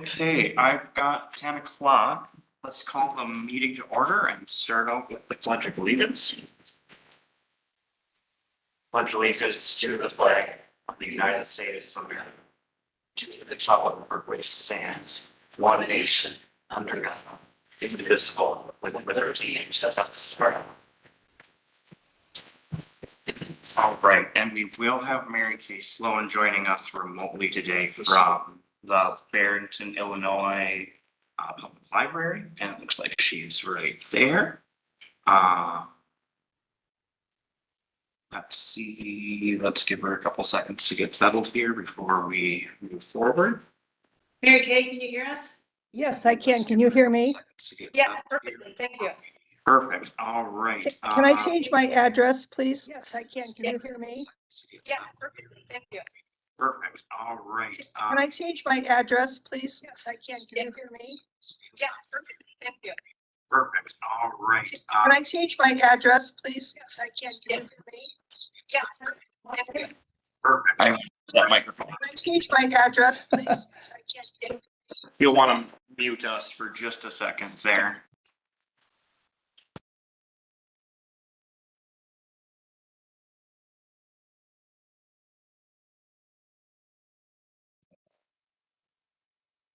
Okay, I've got 10 o'clock. Let's call the meeting to order and start out with the Pledge of Allegiance. Pledge allegiance to the flag of the United States of America, to the republic for which it stands, one nation, under God, indivisible, with liberty and justice for all. All right, and we will have Mary Kay Sloan joining us remotely today from the Barrington, Illinois Public Library, and it looks like she's right there. Let's see, let's give her a couple seconds to get settled here before we move forward. Mary Kay, can you hear us? Yes, I can. Can you hear me? Yes, perfectly. Thank you. Perfect, all right. Can I change my address, please? Yes, I can. Can you hear me? Yes, perfectly. Thank you. Perfect, all right. Can I change my address, please? Yes, I can. Can you hear me? Yes, perfectly. Thank you. Perfect, all right. Can I change my address, please? Yes, I can. Can you hear me? Yes, perfectly. Thank you. Perfect. I that microphone. Can I change my address, please? Yes, I can. You'll want to mute us for just a second there.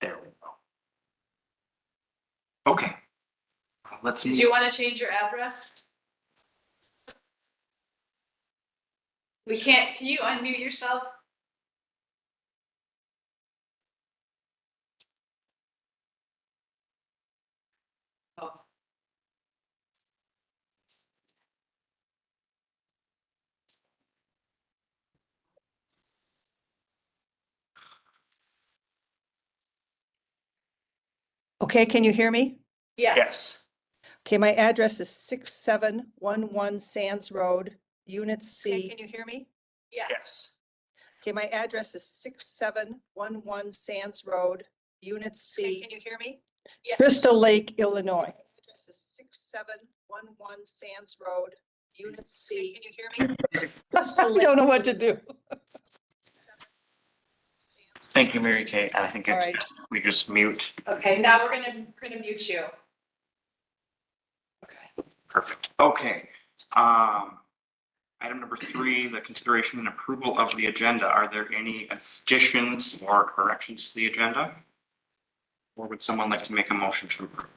There we go. Okay. Let's Did you want to change your address? We can't, can you unmute yourself? Oh. Okay, can you hear me? Yes. Okay, my address is 6711 Sands Road, Unit C. Okay, Can you hear me? Yes. Okay, my address is 6711 Sands Road, Unit C. Can you hear me? Yes. Crystal Lake, Illinois. Address is 6711 Sands Road, Unit C. Can you hear me? I don't know what to do. Thank you, Mary Kay. I think it's All right. we just mute. Okay, now we're gonna mute you. Okay. Perfect. Okay. Item number 3, the consideration and approval of the agenda. Are there any additions or corrections to the agenda? Or would someone like to make a motion to approve?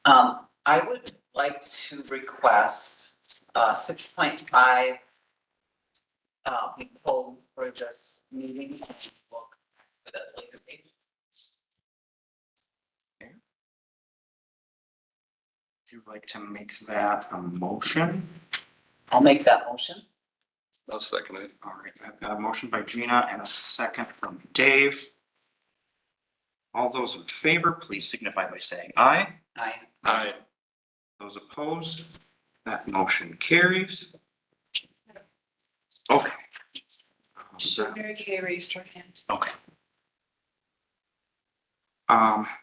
I would like to request, 6.5. Be pulled for this meeting. We'll come back to that later date. Would you like to make that a motion? I'll make that motion. I'll second it. All right, I've got a motion by Gina and a second from Dave. All those in favor, please signify by saying aye. Aye. Aye. Those opposed, that motion carries. Okay. Mary Kay raised her hand. Okay.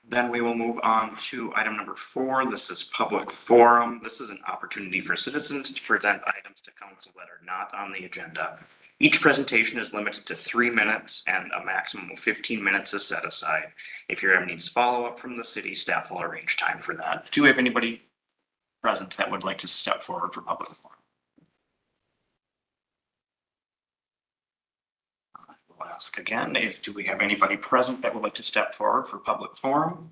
Then we will move on to item number 4. This is public forum. This is an opportunity for citizens to present items to council that are not on the agenda. Each presentation is limited to 3 minutes and a maximum of 15 minutes is set aside. If your item needs follow-up from the city, staff will arrange time for that. Do we have anybody present that would like to step forward for public forum? We'll ask again, do we have anybody present that would like to step forward for public forum?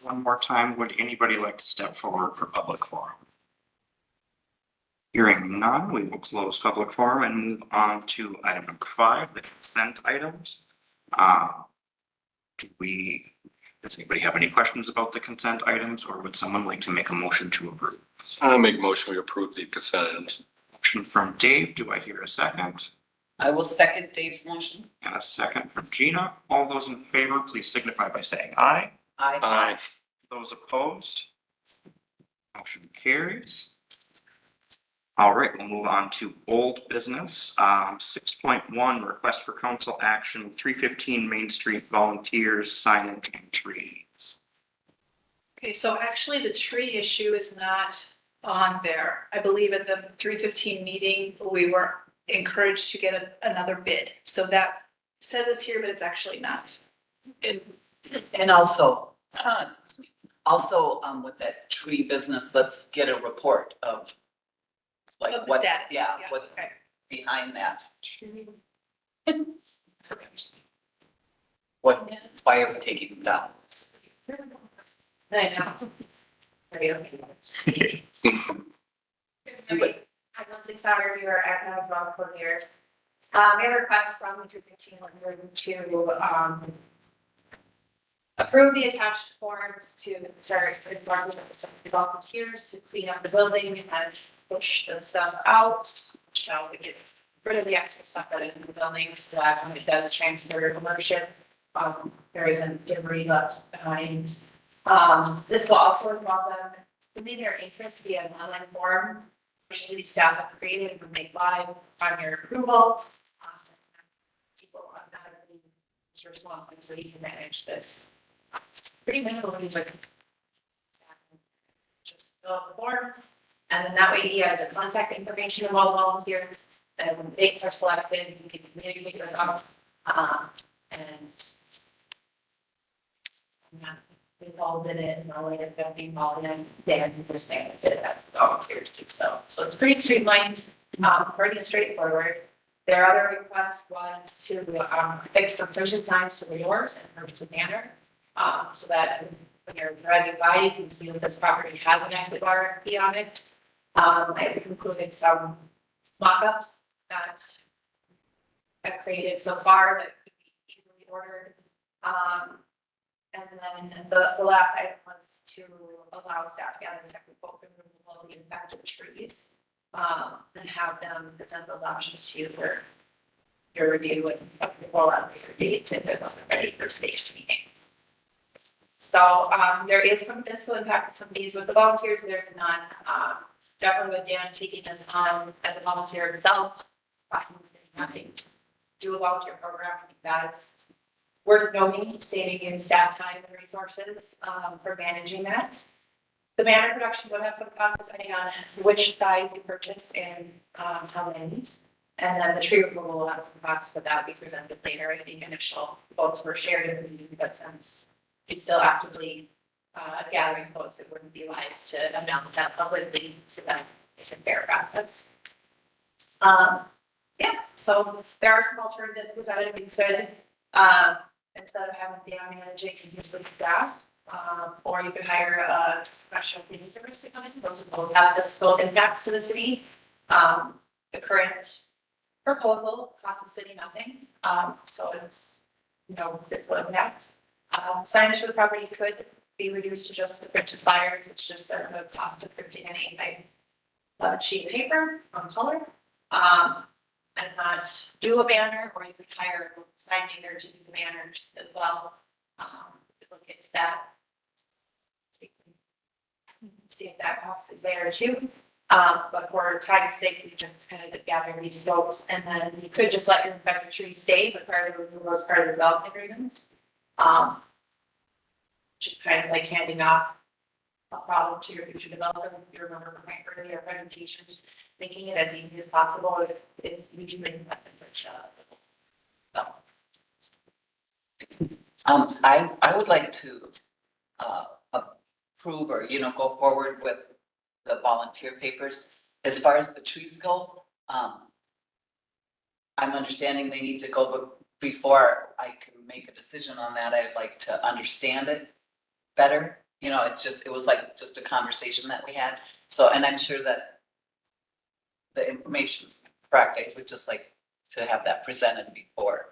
One more time, would anybody like to step forward for public forum? Hearing none, we will close public forum and move on to item number 5, the consent items. Does anybody have any questions about the consent items, or would someone like to make a motion to approve? I'll make a motion, we approve the consent items. Motion from Dave, do I hear a second? I will second Dave's motion. And a second from Gina. All those in favor, please signify by saying aye. Aye. Aye. Those opposed? Motion carries. All right, we'll move on to old business. 6.1, request for council action, 315 Main Street volunteers, signage and trees. Okay, so actually the tree issue is not on there. I believe at the 315 meeting, we were encouraged to get another bid. So that says it's here, but it's actually not. And also, excuse me, also, with that tree business, let's get a report of like Of the what, status, yeah, yeah, what's okay. behind that. Why are we taking them down? I know. Let's do it. I'm Lindsay Sauer, we are at Rock for here. We have a request from the 1500 to approve the attached forms to start informing the volunteers to clean up the building and push the stuff out. Shall we get rid of the extra stuff that is in the building so that when it does transfer ownership, there isn't debris left behind. This will also involve them submitting their interest via an online form, which city staff have created and make live on your approval. People automatically respond so you can manage this. Pretty minimal, like just fill out the forms, and then that way he has the contact information of all the volunteers, and when dates are selected, you can communicate with them. And I'm not involved in it, no way if they'll be involved in it, then you just name it as volunteers do so. So it's pretty streamlined, pretty straightforward. Their other request was to fix some push signs to the doors and purchase a banner. So that when you're driving by, you can see that this property has an active RFP on it. I included some mock-ups that I've created so far that could be easily ordered. And then the last item was to allow staff to gather the second quote for removal of the infected trees. And have them present those options to you for your review and roll out your dates if it wasn't ready for today's meeting. So, there is some fiscal impact, and some fees with the volunteers, there's none. Definitely with Dan taking this on as a volunteer himself, nothing to do a volunteer program, I think that is worth noting, saving you staff time and resources, for managing that. The banner production would have some costs depending on which size you purchase and, how many. And then the tree removal will have some costs, but that will be presented later. I think initial votes were shared in the meeting, but since he's still actively gathering votes, it wouldn't be wise to announce that publicly so that it's a fair process. Yeah, so there are some alternatives presented. We could, instead of having Dan managing, you could put staff, or you could hire a professional cleaning service to come in. Those both have fiscal impacts to the city. The current proposal costs the city nothing, so it's no fiscal impact. Signage for the property could be reduced to just the printed flyers, which just are the cost of printing an 8x sheet of paper on color. And not do a banner, or you could hire a sign maker to do the banners as well. Look into that. See if that cost is there too. But for time's sake, we just kind of gather these votes, and then you could just let your infected trees stay, but part of the removal is part of the development agreement. Just kind of like handing off a problem to your future developer. If you remember from my earlier presentation, just making it as easy as possible if we can make that so. I would like to, approve or, go forward with the volunteer papers. As far as the trees go, I'm understanding they need to go, but before I can make a decision on that, I'd like to understand it better. It was like just a conversation that we had. So, and I'm sure that the information's correct. I would just like to have that presented before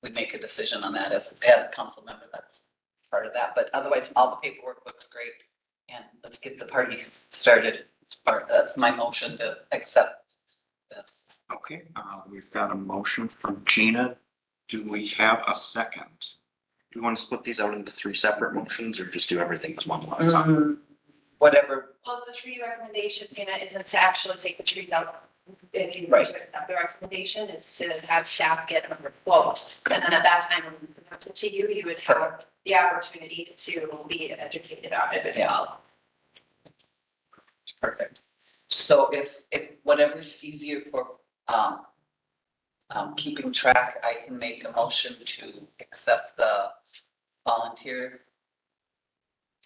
we make a decision on that as a council member. That's part of that. But otherwise, all the paperwork looks great. And let's get the party started. That's my motion to accept this. Okay, we've got a motion from Gina. Do we have a second? Do you want to split these out into 3 separate motions or just do everything as one lot? Whatever. Well, the tree recommendation, Dana, isn't to actually take the trees out. If you Right. to accept the recommendation, it's to have staff get a quote. And then at that time, when we present it to you, you would have the opportunity to be educated on it as Yeah. well. Perfect. So if whatever's easier for, keeping track, I can make a motion to accept the volunteer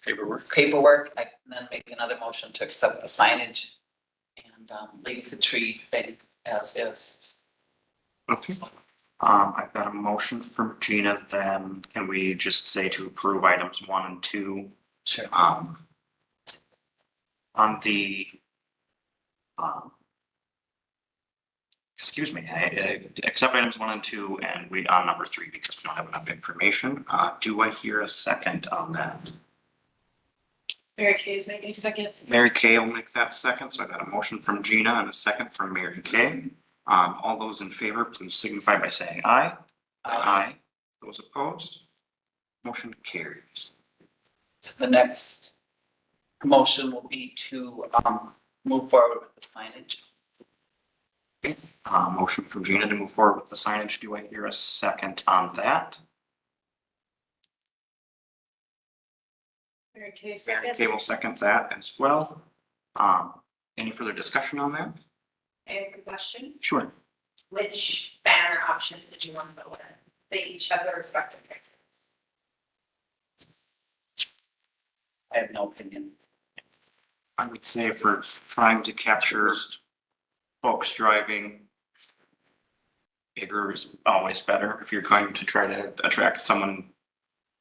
paperwork. I can then make another motion to accept the signage and leave the tree thing as is. Okay. I've got a motion from Gina, then can we just say to approve items 1 and 2? Sure. On the, excuse me, I accept items 1 and 2 and we on number 3 because we don't have enough information. Do I hear a second on that? Mary Kay is making a second. Mary Kay will make that second, so I got a motion from Gina and a second from Mary Kay. All those in favor, please signify by saying aye. Aye. Those opposed? Motion carries. So the next motion will be to move forward with the signage. Motion from Gina to move forward with the signage. Do I hear a second on that? Mary Kay Mary second. Kay will second that as well. Any further discussion on that? I have a question. Sure. Which banner option did you want to go with? They each have their respective prices. I have no opinion. I would say if we're trying to capture folks driving, bigger is always better. If you're going to try to attract someone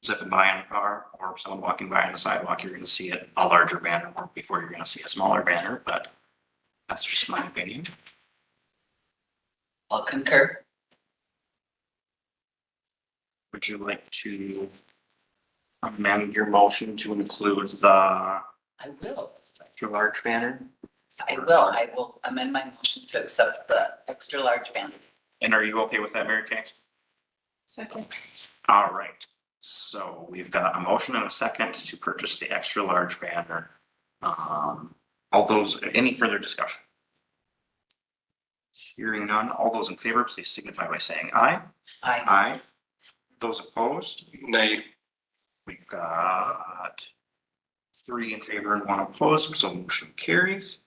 zipping by in a car or someone walking by on the sidewalk, you're going to see a larger banner before you're going to see a smaller banner, but that's just my opinion. I'll concur. Would you like to amend your motion to include the I will. extra large banner? I will amend my motion to accept the extra large banner. And are you okay with that, Mary Kay? Second. All right, so we've got a motion and a second to purchase the extra large banner. All those, any further discussion? Hearing none, all those in favor, please signify by saying aye. Aye. Aye. Those opposed? Nay. We've got 3 in favor and 1 opposed, so motion carries.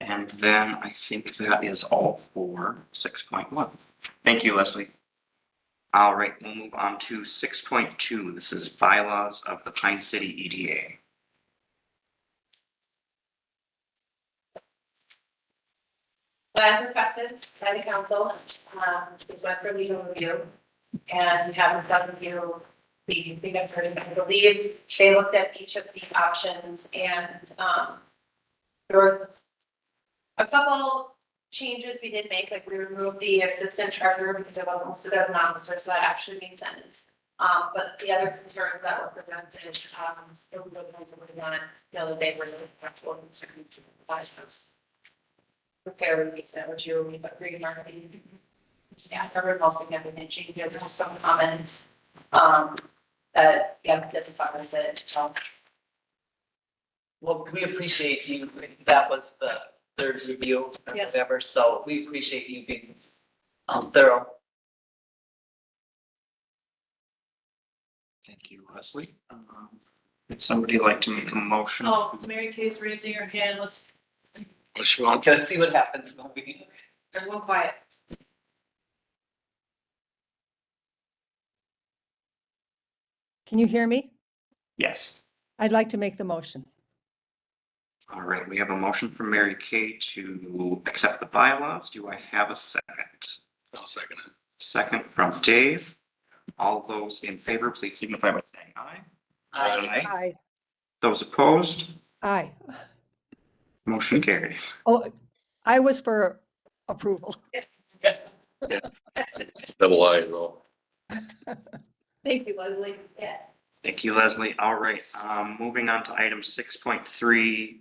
And then I think that is all for 6.1. Thank you, Leslie. All right, we'll move on to 6.2. This is bylaws of the Pine City EDA. As requested by the council, this went for legal review. And we haven't done review, I believe they looked at each of the options and, there was a couple changes we did make, like we removed the assistant treasurer because it wasn't listed as an officer, so that actually made sense. But the other concerns that were presented, it was the ones that we wanted, they were really practical concerns to provide those. Fairly recent, which you agree, Mark? Yeah, there were most significant changes, just some comments, that, yeah, this covers it, so. Well, we appreciate you. That was the third review or Yes. whatever, so we appreciate you being thorough. Thank you, Leslie. Would somebody like to make a motion? Oh, Mary Kay's raising her hand, let's, What you want? Let's see what happens when we. everyone quiet. Can you hear me? Yes. I'd like to make the motion. All right, we have a motion from Mary Kay to accept the bylaws. Do I have a second? I'll second it. Second from Dave. All those in favor, please signify by saying aye. Aye. Those opposed, Aye. motion carries. Oh, I was for approval. Double I though. Thank you, Leslie. Yeah. Thank you, Leslie. All right, moving on to item 6.3,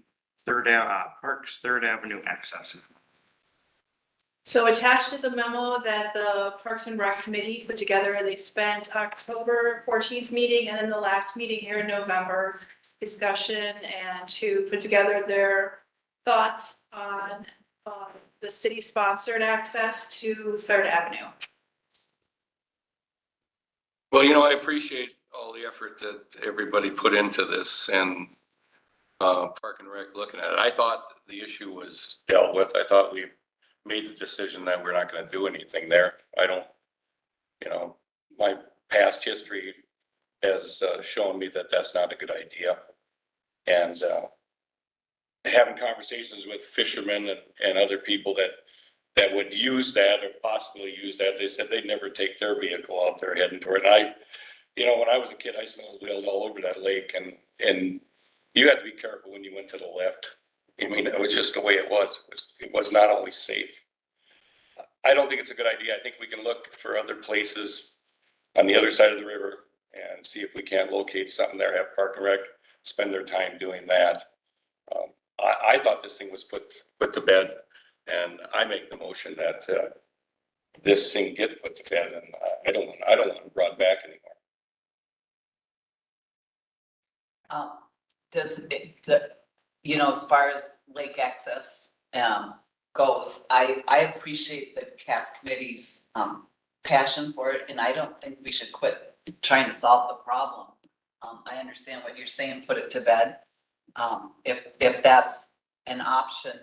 Parks Third Avenue access. So attached is a memo that the Parks and Rec Committee put together. They spent October 14th meeting and then the last meeting here in November discussion and to put together their thoughts on the city-sponsored access to Third Avenue. Well, I appreciate all the effort that everybody put into this and Park and Rec looking at it. I thought the issue was dealt with. I thought we made the decision that we're not gonna do anything there. I don't, you know, my past history has shown me that that's not a good idea. And having conversations with fishermen and other people that would use that or possibly use that, they said they'd never take their vehicle out there heading toward it. And when I was a kid, I snowmobiled all over that lake, and you had to be careful when you went to the left. I mean, it was just the way it was. It was not always safe. I don't think it's a good idea. I think we can look for other places on the other side of the river and see if we can't locate something there, have Park and Rec spend their time doing that. I thought this thing was put to bed, and I make the motion that this thing get put to bed, and I don't want it brought back anymore. Does it, as far as lake access, goes, I appreciate the CAP committee's, passion for it, and I don't think we should quit trying to solve the problem. I understand what you're saying, put it to bed. If that's an option,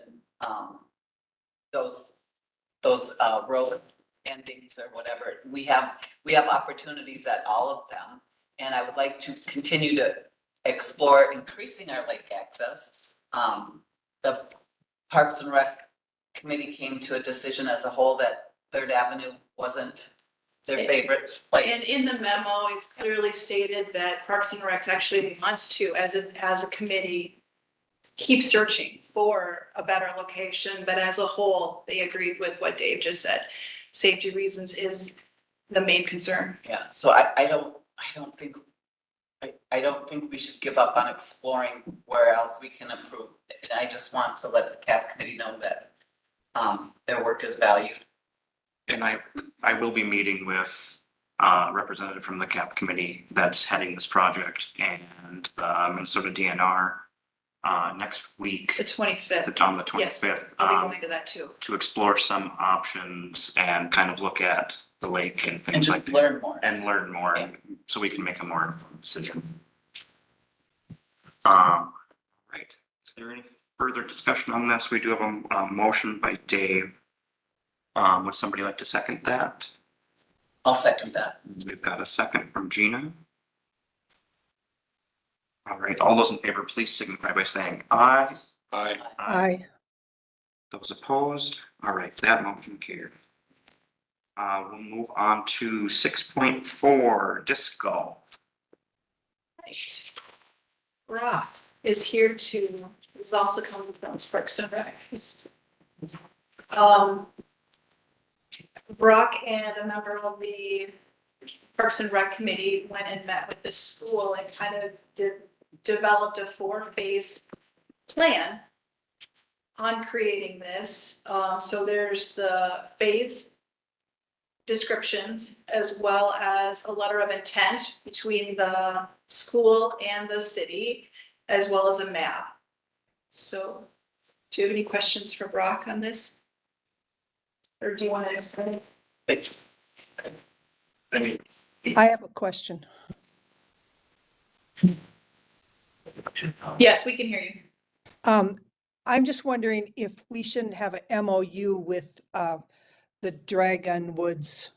those road endings or whatever, we have opportunities at all of them. And I would like to continue to explore increasing our lake access. The Parks and Rec committee came to a decision as a whole that Third Avenue wasn't their favorite And place. in the memo, it's clearly stated that Parks and Recs actually wants to, as a committee, keep searching for a better location, but as a whole, they agreed with what Dave just said. Safety reasons is the main concern. Yeah, so I don't think we should give up on exploring where else we can improve. And I just want to let the CAP committee know that their work is valued. And I will be meeting with a representative from the CAP committee that's heading this project and the Minnesota DNR next week The 25th. on the Yes, 25th. I'll be going to that too. To explore some options and kind of look at the lake and And things like just that. learn more. And learn more, Yeah. so we can make a more informed decision. Right, is there any further discussion on this? We do have a motion by Dave. Would somebody like to second that? I'll second that. We've got a second from Gina. All right, all those in favor, please signify by saying aye. Aye. Those opposed? All right, that motion carried. We'll move on to 6.4, disc golf. Right. Brock is here to, is also coming from Parks and Rec. Brock and a member of the Parks and Rec committee went and met with the school and kind of developed a 4-phase plan on creating this. So there's the phase descriptions as well as a letter of intent between the school and the city, as well as a map. So do you have any questions for Brock on this? Or do you want to explain it? I have a question. Yes, we can hear you. I'm just wondering if we shouldn't have a MOU with the Dragon Woods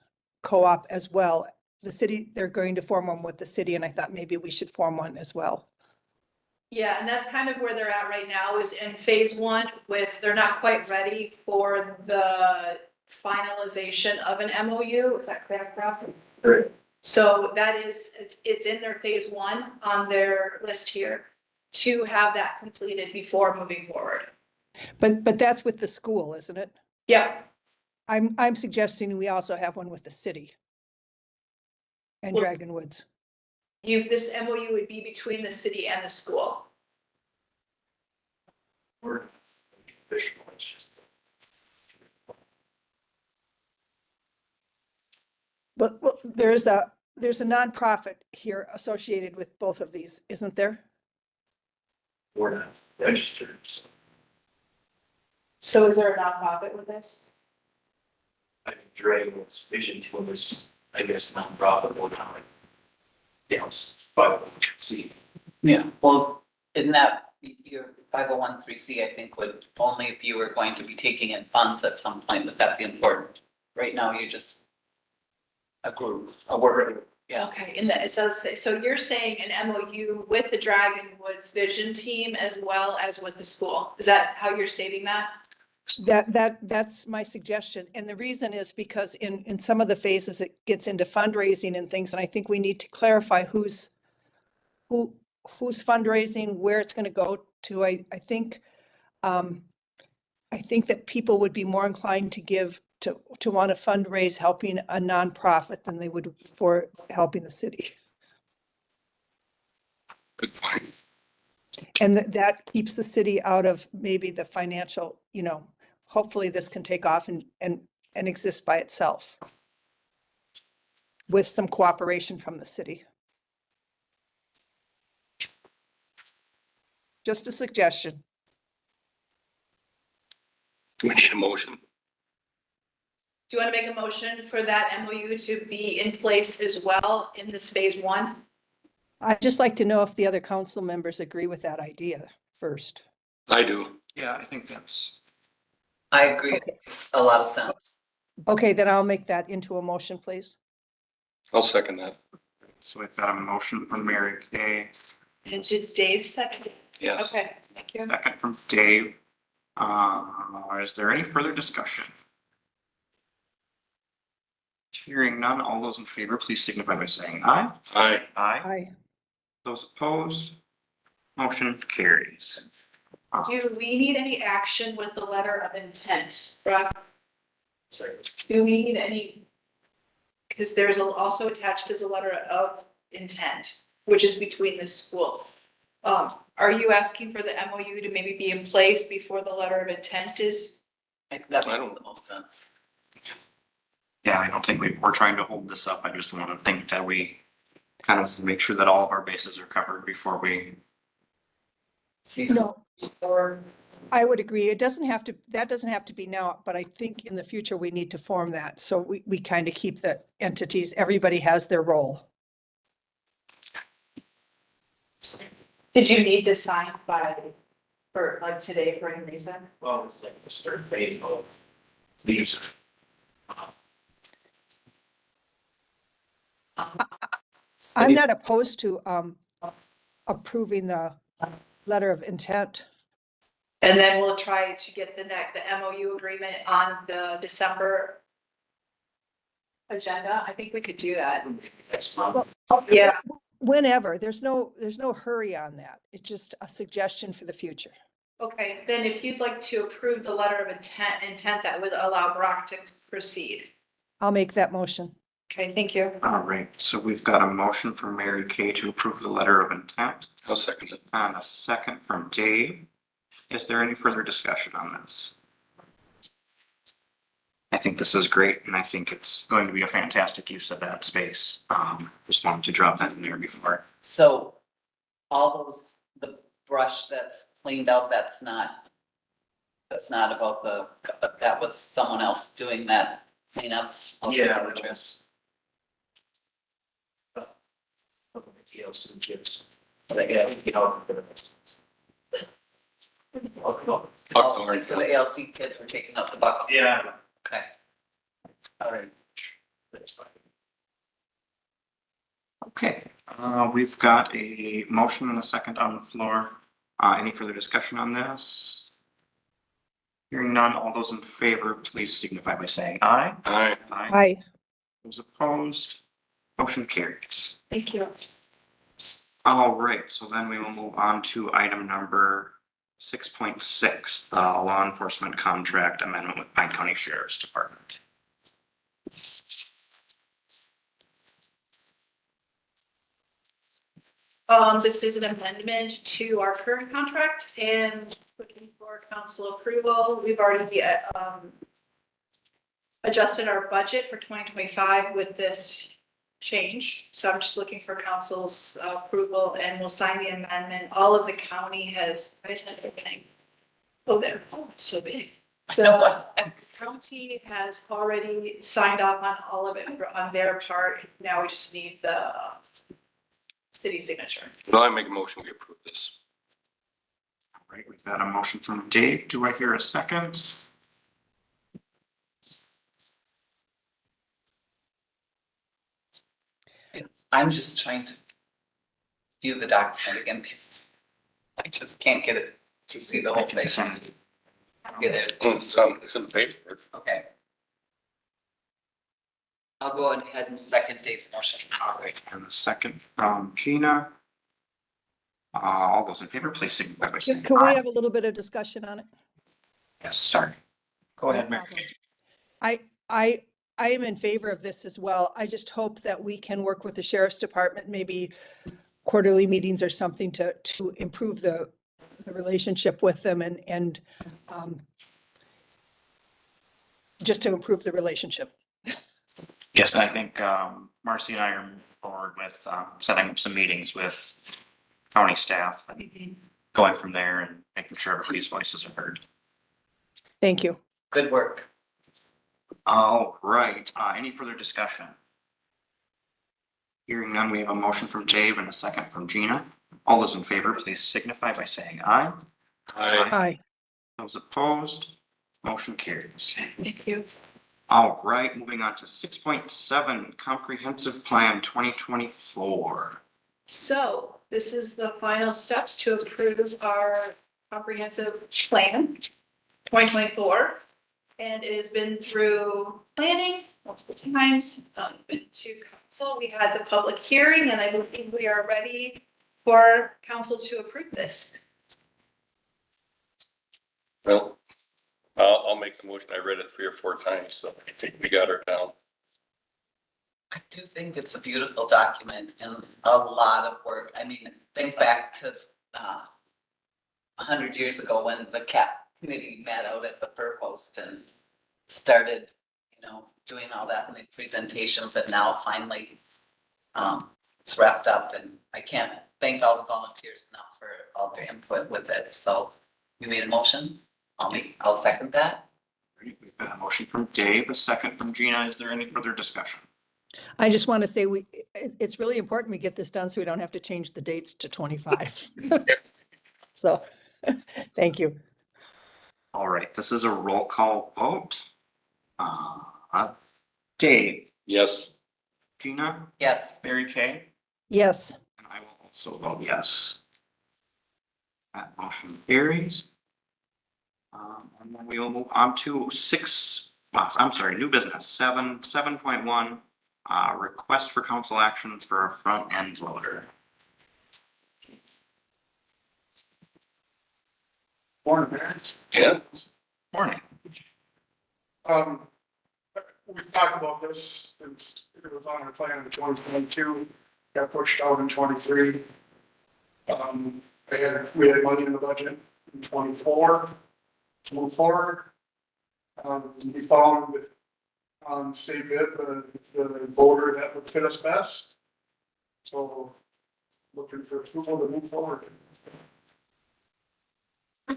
Co-op as well. The city, they're going to form one with the city, and I thought maybe we should form one as well. Yeah, and that's kind of where they're at right now is in phase 1 with, they're not quite ready for the finalization of an MOU. Is that correct, Rob? Right. So that is, it's in their phase 1 on their list here to have that completed before moving forward. But that's with the school, isn't it? Yeah, I'm suggesting we also have one with the city and Well, Dragon Woods. this MOU would be between the city and the school. But well, there's a nonprofit here associated with both of these, isn't there? We're not registered. So is there a nonprofit with this? I think Dragon's vision was, I guess, non-profitable now. Yes, but see. Yeah, well, isn't that, you're 501(c), I think would, only if you were going to be taking in funds at some point, would that be important? Right now, you're just a group, a word, yeah. Okay, and that, it says, so you're saying an MOU with the Dragon Woods Vision Team as well as with the school? Is that how you're stating that? That's my suggestion. And the reason is because in some of the phases, it gets into fundraising and things, and I think we need to clarify who's fundraising, where it's gonna go to. I think that people would be more inclined to give, to want to fundraise helping a nonprofit than they would for helping the city. Good point. And that keeps the city out of maybe the financial, hopefully this can take off and exist by itself with some cooperation from the city. Just a suggestion. Do we need a motion? Do you want to make a motion for that MOU to be in place as well in this phase one? I'd just like to know if the other council members agree with that idea first. I do. Yeah, I think that's, I agree, it Okay. makes a lot of sense. Okay, then I'll make that into a motion, please. I'll second that. so we've got a motion from Mary Kay, And did Dave second? Yes. Okay, thank you. second from Dave. Is there any further discussion? Hearing none, all those in favor, please signify by saying aye. Aye. Aye. Aye. Those opposed, motion carries. Do we need any action with the letter of intent, Brock? Do we need any? Because there's also attached as a letter of intent, which is between the school. Are you asking for the MOU to maybe be in place before the letter of intent is? That I makes don't- the most sense. Yeah, I don't think we're trying to hold this up. I just want to think that we kind of make sure that all of our bases are covered before we. No, Or, I would agree. That doesn't have to be now, but I think in the future we need to form that. So we kind of keep the entities, everybody has their role. Did you need this signed for like today for any reason? Well, it's like the start date of these. I'm not opposed to approving the letter of intent. and then we'll try to get the MOU agreement on the December agenda. I think we could do that. Next month. Yeah. Whenever, there's no hurry on that. It's just a suggestion for the future. Okay, then if you'd like to approve the letter of intent that would allow Brock to proceed. I'll make that motion. Okay, thank you. All right, so we've got a motion from Mary Kay to approve the letter of intent I'll second it. and a second from Dave. Is there any further discussion on this? I think this is great, and I think it's going to be a fantastic use of that space. Just wanted to drop that in there before. So all those, the brush that's cleaned out, that's not about that was someone else doing that cleanup? of the Yeah, brush. that's. Else and kids. But again, Oh, Buckhorn. so the ALC kids were taking up the buck. Yeah. Okay. All right. That's fine. Okay, we've got a motion and a second on the floor. Any further discussion on this? Hearing none, all those in favor, please signify by saying aye. Aye. Aye. Those opposed, motion carries. Thank you. All right, so then we will move on to item number 6.6, the law enforcement contract amendment with Pine County Sheriff's Department. This is an amendment to our current contract and looking for council approval. We've already, adjusted our budget for 2025 with this change. So I'm just looking for council's approval and we'll sign the amendment. All of the county has, I said everything. Oh, there, oh, it's so big. The county has already signed off on all of it on their part. Now we just need the city signature. Well, I make a motion, we approve this. Right, we've got a motion from Dave. Do I hear a second? I'm just trying to view the document again. I just can't get it to see the whole thing. Get it, It's in the paper. okay. I'll go ahead and second Dave's motion. All right, and the second from Gina. All those in favor, please signify by saying Can we aye. have a little bit of discussion on it? Yes, sorry. Go ahead, No Mary. problem. I am in favor of this as well. I just hope that we can work with the sheriff's department, maybe quarterly meetings or something to improve the relationship with them and just to improve the relationship. Yes, I think Marcy and I are moving forward with setting up some meetings with county staff and going from there and making sure everybody's voices are heard. Thank you. Good work. All right, any further discussion? Hearing none, we have a motion from Dave and a second from Gina. All those in favor, please signify by saying aye. Aye. Those opposed, motion carries. Thank you. All right, moving on to 6.7 Comprehensive Plan 2024. So this is the final steps to approve our comprehensive plan, 2024. And it has been through planning multiple times, been to council. We had the public hearing and I believe we are ready for council to approve this. Well, I'll make the motion. I read it 3 or 4 times, so I think we got her down. I do think it's a beautiful document and a lot of work. I mean, think back to 100 years ago when the CAP committee met out at the Fur Post and started, doing all that in the presentations, and now finally it's wrapped up, and I can't thank all the volunteers enough for all their input with it. So we made a motion. I'll second that. We've got a motion from Dave, a second from Gina. Is there any further discussion? I just want to say it's really important we get this done so we don't have to change the dates to 25. So, thank you. All right, this is a roll call vote. Dave, Yes. Gina, Yes. Mary Kay, Yes. and I will also vote yes. That motion carries. And then we will move on to new business, 7.1, request for council actions for a front end loader. Morning, parents. Yeah. Morning. We've talked about this since it was on our plan in 2022, got pushed out in 23. We had money in the budget in 24 to move forward. We found on state bid the loader that would fit us best. So looking for approval to move forward.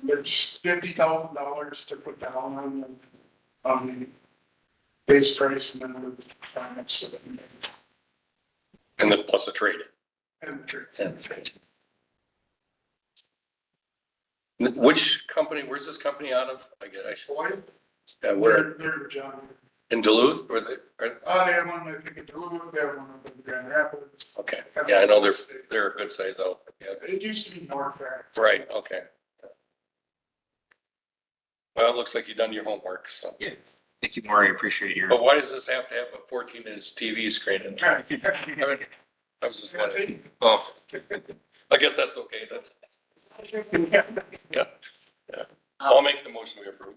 There's $50,000 to put down on the base price and then the finance. And then plus a trade. And Which company, where's this company out of? I guess I should. boy, Where, they're John. in Duluth, or they, They have one, I think, in Duluth, they have one up in Grand Rapids. okay, yeah, I know they're a good size outfit, yeah. It used to be Norfair. Right, okay. Well, it looks like you've done your homework, so. Yeah. Thank you, Maury. Appreciate your. But why does this have to have a 14-inch TV screen in there? I was just wondering. Oh, I guess that's okay then. Yeah. I'll make the motion we approve.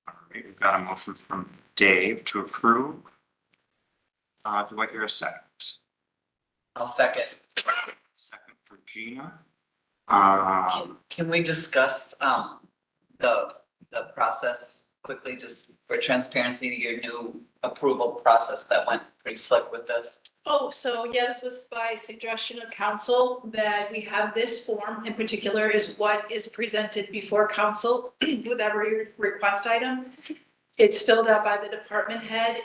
All right, we've got a motion from Dave to approve. Do I hear a second? I'll second. Second for Gina. Can we discuss the process quickly, just for transparency, your new approval process that went pretty slick with this? Oh, so yeah, this was by suggestion of council that we have this form in particular is what is presented before council with every request item. It's filled out by the department head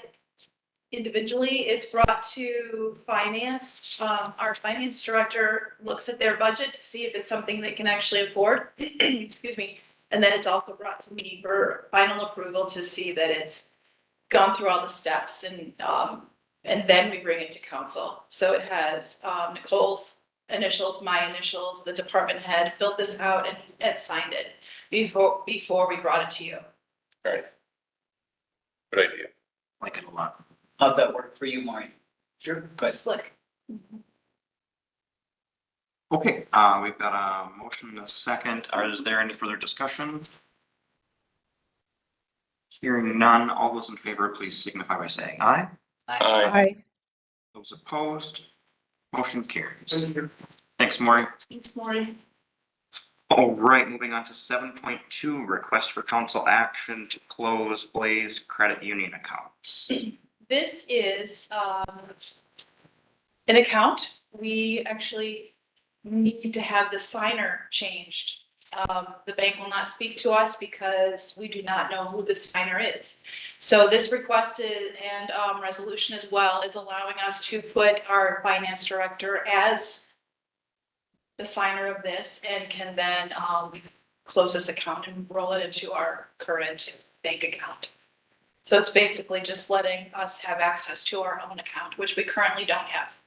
individually. It's brought to finance. Our finance director looks at their budget to see if it's something they can actually afford. Excuse me. And then it's also brought to me for final approval to see that it's gone through all the steps and then we bring it to council. So it has, Nicole's initials, my initials, the department head filled this out and signed it before we brought it to you. Right. Good idea. Like it a lot. How'd that work for you, Maureen? Sure. Good. Slick. Okay, we've got a motion and a second. Is there any further discussion? Hearing none, all those in favor, please signify by saying aye. Aye. Those opposed, motion carries. Thank you. Thanks, Maureen. Thanks, Maureen. All right, moving on to 7.2, request for council action to close Blaze Credit Union accounts. This is an account. We actually need to have the signer changed. The bank will not speak to us because we do not know who the signer is. So this requested and resolution as well is allowing us to put our finance director as the signer of this and can then close this account and roll it into our current bank account. So it's basically just letting us have access to our own account, which we currently don't have.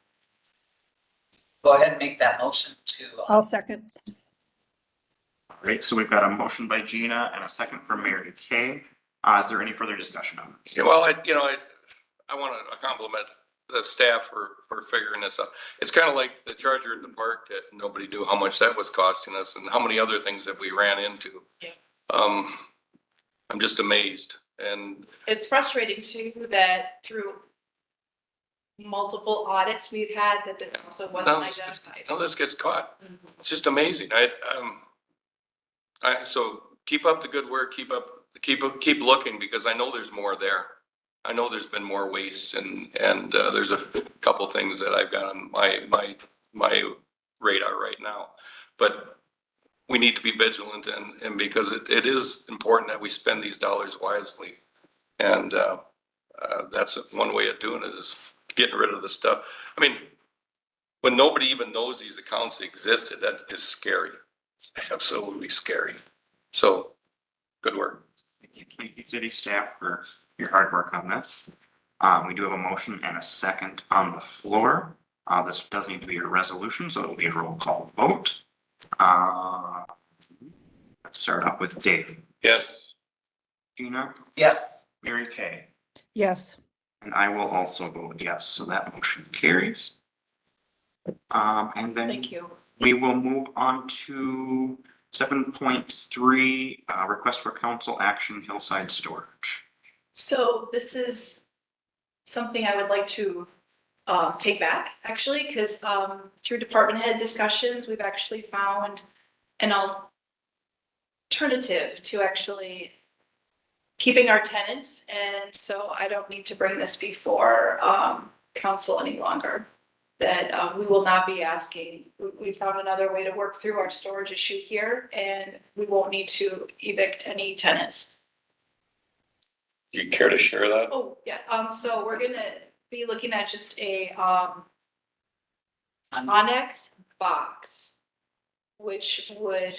Go ahead and make that motion to, I'll second. All right, so we've got a motion by Gina and a second from Mary Kay. Is there any further discussion on this? Yeah, well, I want to compliment the staff for figuring this out. It's kind of like the charger at the park that nobody knew how much that was costing us and how many other things that we ran into. Yeah. I'm just amazed. And It's frustrating too that through multiple audits we've had that this also wasn't none identified. of this gets caught. It's just amazing. So keep up the good work, keep looking, because I know there's more there. I know there's been more waste and there's a couple things that I've got on my radar right now. But we need to be vigilant and because it is important that we spend these dollars wisely. And that's one way of doing it, is getting rid of the stuff. I mean, when nobody even knows these accounts existed, that is scary. It's absolutely scary. So, good work. Thank you, city staff, for your hard work on this. We do have a motion and a second on the floor. This does need to be a resolution, so it'll be a roll call vote. Let's start up with Dave. Yes. Gina, yes. Mary Kay, Yes. and I will also vote yes, so that motion carries. And then Thank you. we will move on to 7.3, request for council action, Hillside Storage. So this is something I would like to take back, actually, because through department head discussions, we've actually found an alternative to actually keeping our tenants. And so I don't need to bring this before council any longer. That we will not be asking, we found another way to work through our storage issue here, and we won't need to evict any tenants. Do you care to share that? Oh, yeah, so we're gonna be looking at just a Onyx box, which would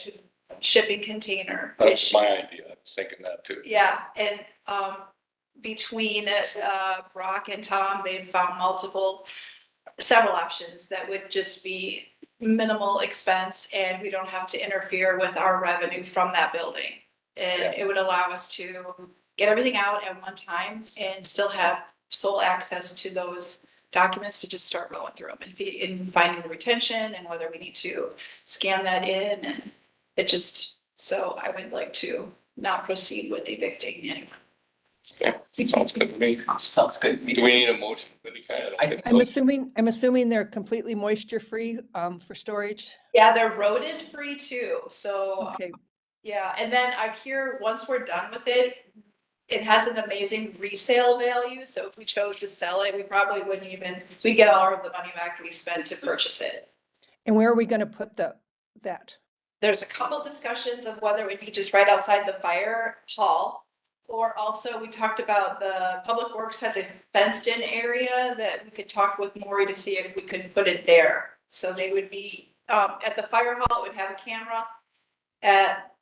shipping container, That's which, my idea. I was thinking that too. yeah, and between Brock and Tom, they've found several options that would just be minimal expense, and we don't have to interfere with our revenue from that building. And it would allow us to get everything out at one time and still have sole access to those documents to just start going through them and finding the retention and whether we need to scan that in, and so I would like to not proceed with evicting anyone. Yeah, sounds good to me. Sounds good to me. Do we need a motion of any kind? I don't think so. I'm assuming they're completely moisture free for storage. Yeah, they're rodent free too, so. Okay. Yeah, and then I hear once we're done with it, it has an amazing resale value, so if we chose to sell it, we probably wouldn't even, we get all of the money back we spent to purchase it. And where are we gonna put that? There's a couple discussions of whether it would be just right outside the fire hall, Or also, we talked about the Public Works has a fenced-in area that we could talk with Maury to see if we could put it there. So they would be, at the fire hall, it would have a camera. At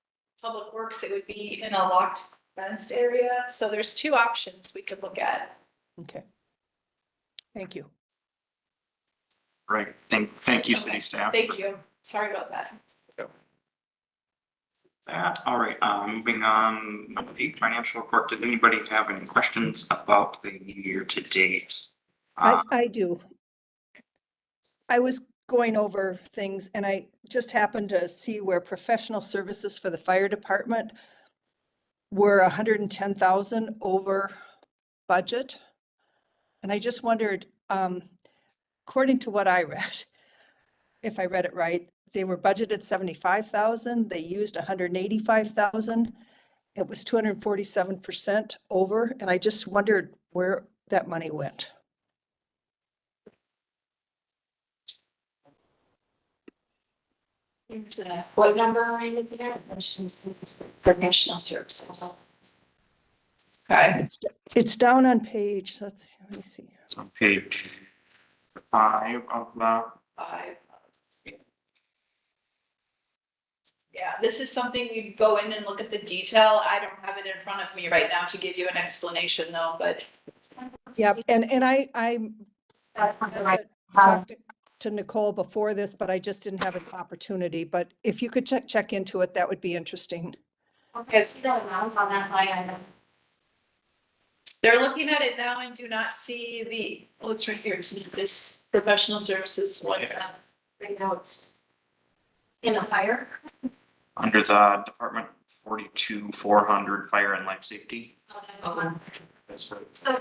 Public Works, it would be in a locked fenced area. So there's two options we could look at. Okay. Thank you. Right, thank you, city staff. Thank you. Sorry about that. That, all right, moving on, number 8, financial report. Did anybody have any questions about the year to date? I do. I was going over things and I just happened to see where professional services for the fire department were 110,000 over budget. And I just wondered, according to what I read, if I read it right, they were budgeted 75,000, they used 185,000. It was 247% over, and I just wondered where that money went. Here's a, what number are you looking at? Professional services. Okay. It's down on page, let me see. It's on page 5 of the, Yeah, this is something we go in and look at the detail. I don't have it in front of me right now to give you an explanation though, but. Yeah, and I That's something like, talked to Nicole before this, but I just didn't have an opportunity. But if you could check into it, that would be interesting. okay, see the amounts on that line item. They're looking at it now and do not see the, oh, it's right here, see this professional services one. Right now it's in the fire. under the Department 42,400 Fire and Life Safety. So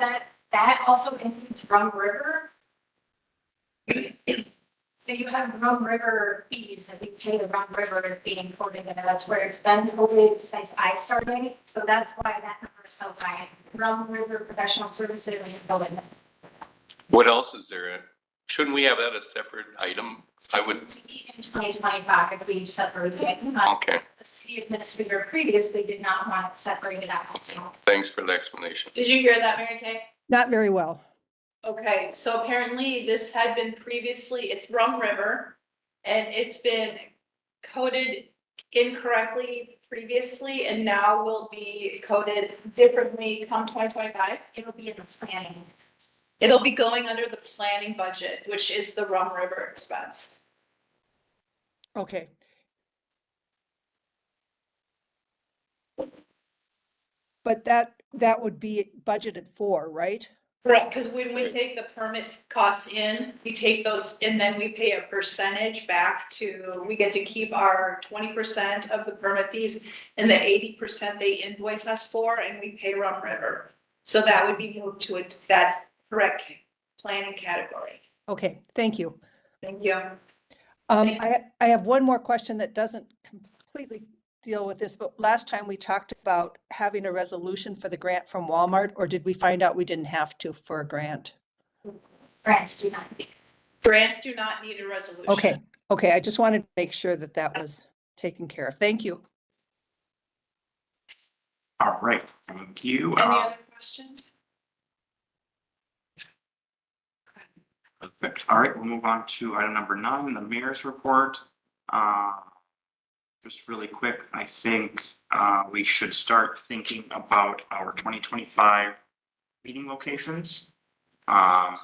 that also includes Rum River. So you have Rum River fees that we pay the Rum River being quoted, and that's where it's been quoted since I started. So that's why that number is so high. Rum River Professional Services is going. What else is there? Shouldn't we have that as a separate item? I would, In 2025, if we separated it. okay, The city administrator previously did not want it separated out. So thanks for the explanation. Did you hear that, Mary Kay? Not very well. Okay, so apparently this had been previously, it's Rum River, and it's been coded incorrectly previously, and now will be coded differently come 2025. it'll be in the planning. It'll be going under the planning budget, which is the Rum River expense. Okay. But that would be budgeted for, right? Correct, because when we take the permit costs in, we take those and then we pay a percentage back to, we get to keep our 20% of the permit fees and the 80% they invoice us for, and we pay Rum River. So that would be moved to that correct planning category. Okay, thank you. Thank you. I have one more question that doesn't completely deal with this, but last time we talked about having a resolution for the grant from Walmart, or did we find out we didn't have to for a grant? Grants do not. Grants do not need a resolution. Okay, I just wanted to make sure that that was taken care of. Thank you. All right, thank you. Any other questions? Perfect. All right, we'll move on to item number 9, the mayor's report. Just really quick, I think we should start thinking about our 2025 meeting locations. I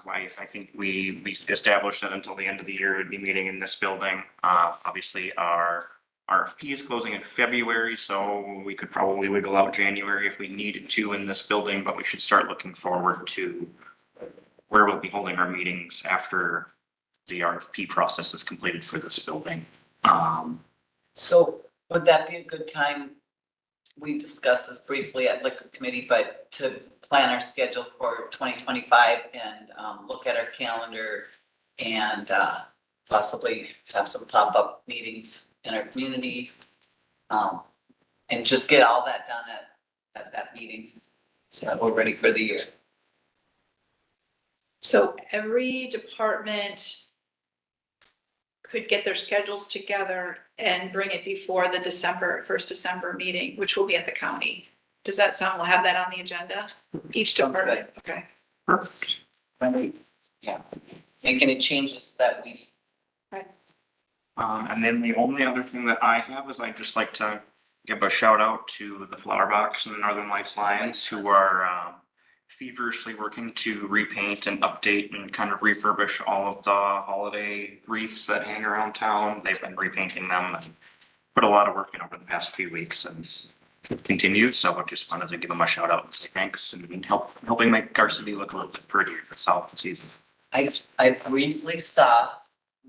think we established that until the end of the year, we'd be meeting in this building. Obviously, our RFP is closing in February, so we could probably wiggle out January if we needed to in this building, but we should start looking forward to where we'll be holding our meetings after the RFP process is completed for this building. So would that be a good time? We discussed this briefly at Liquor Committee, but to plan our schedule for 2025 and look at our calendar and possibly have some pop-up meetings in our community. And just get all that done at that meeting, so that we're ready for the year. So every department could get their schedules together and bring it before the first December meeting, which will be at the county. Does that sound, we'll have that on the agenda? Each Sounds department, okay. Perfect. Yeah. Make any changes that we, And then the only other thing that I have is I'd just like to give a shout out to the Flower Box and the Northern Lights Lions who are feverishly working to repaint and update and kind of refurbish all of the holiday wreaths that hang around town. They've been repainting them and put a lot of work in over the past few weeks and it continues. So I just wanted to give them a shout out and say thanks and helping make our city look a little bit prettier this holiday season. I briefly saw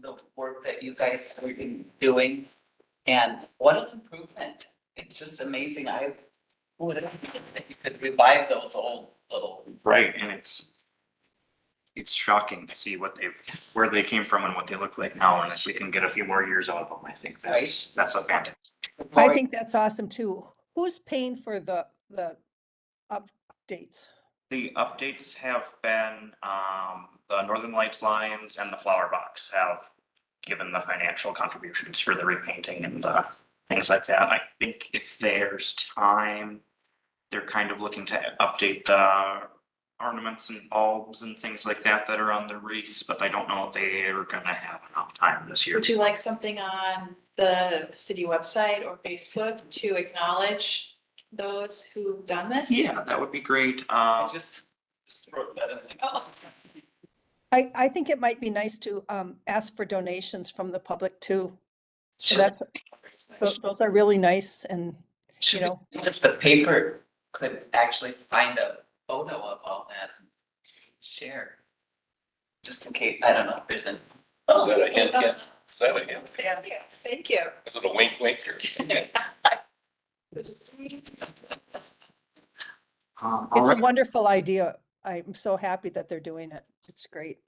the work that you guys were doing, and what an improvement. It's just amazing. I would have thought that you could revive those old little. Right, and it's shocking to see where they came from and what they look like now, and if we can get a few more years out of them, I think that's a fantastic. I think that's awesome too. Who's paying for the updates? The updates have been, the Northern Lights Lions and the Flower Box have given the financial contributions for the repainting and things like that. I think if there's time, they're kind of looking to update the ornaments and bulbs and things like that that are on the wreaths, but I don't know if they are gonna have enough time this year. Would you like something on the city website or Facebook to acknowledge those who've done this? Yeah, that would be great. I just wrote that in. Oh, I think it might be nice to ask for donations from the public too. So Sure. those are really nice and, Should you know. if the paper could actually find a photo of all that and share. Just in case, I don't know if there's an. Is that a hint? Yeah. Is that a hint? thank you, thank you. Is it a wink wink or? All It's a right. wonderful idea. I'm so happy that they're doing it. It's great.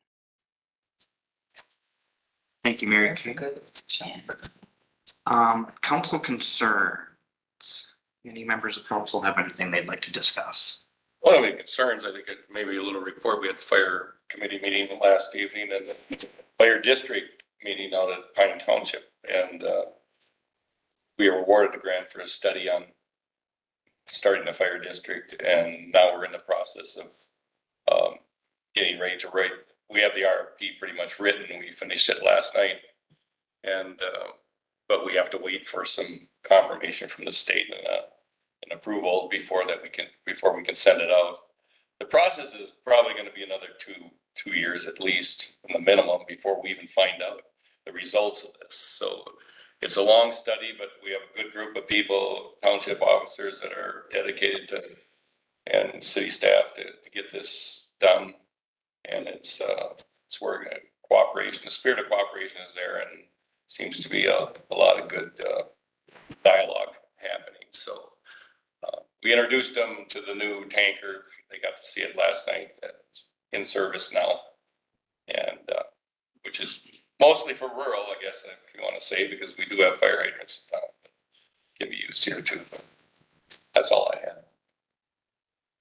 Thank you, Mary That's a Kay. good chance. Council concerns. Any members of council have anything they'd like to discuss? One of the concerns, I think, maybe a little report, we had fire committee meeting last evening and the fire district meeting out at Pine Township. And we were awarded a grant for a study on starting the fire district. And now we're in the process of getting ready to write. We have the RFP pretty much written. We finished it last night. And but we have to wait for some confirmation from the state and approval before we can send it out. The process is probably going to be another two years at least, in the minimum, before we even find out the results of this. So it's a long study, but we have a good group of people, township officers that are dedicated to, and city staff to get this done. And it's working. Cooperation, the spirit of cooperation is there, and seems to be a lot of good dialogue happening. So we introduced them to the new tanker. They got to see it last night. That's in service now, and which is mostly for rural, I guess, if you want to say, because we do have fire hydrants that can be used here too. But that's all I have.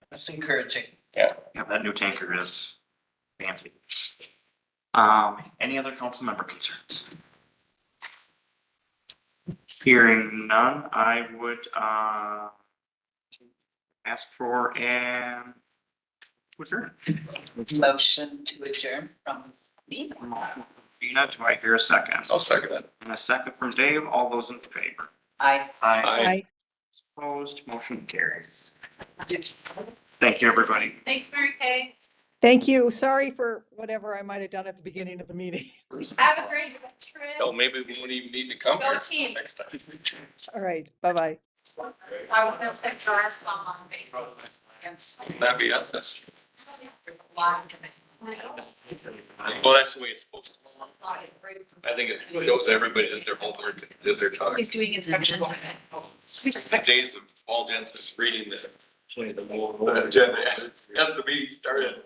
That's encouraging. Yeah, that new tanker is fancy. Any other council member concerns? Hearing none, I would ask for an adjourn. Motion to adjourn from me. Dina, do I hear a second? I'll second it. And a second from Dave. All those in favor? Aye. Aye. Opposed, motion carries. Thank you, everybody. Thanks, Mary Kay. Thank you. Sorry for whatever I might have done at the beginning of the meeting. Have a great trip. Oh, maybe we won't even need to come Go here team. next time. All right, bye-bye. I want to say there are some on Facebook. That'd be us. Well, that's the way it's supposed to. I think it shows everybody that their homework, that they're talking. He's doing inspection. Days of Paul Jensen reading the agenda at the meeting started.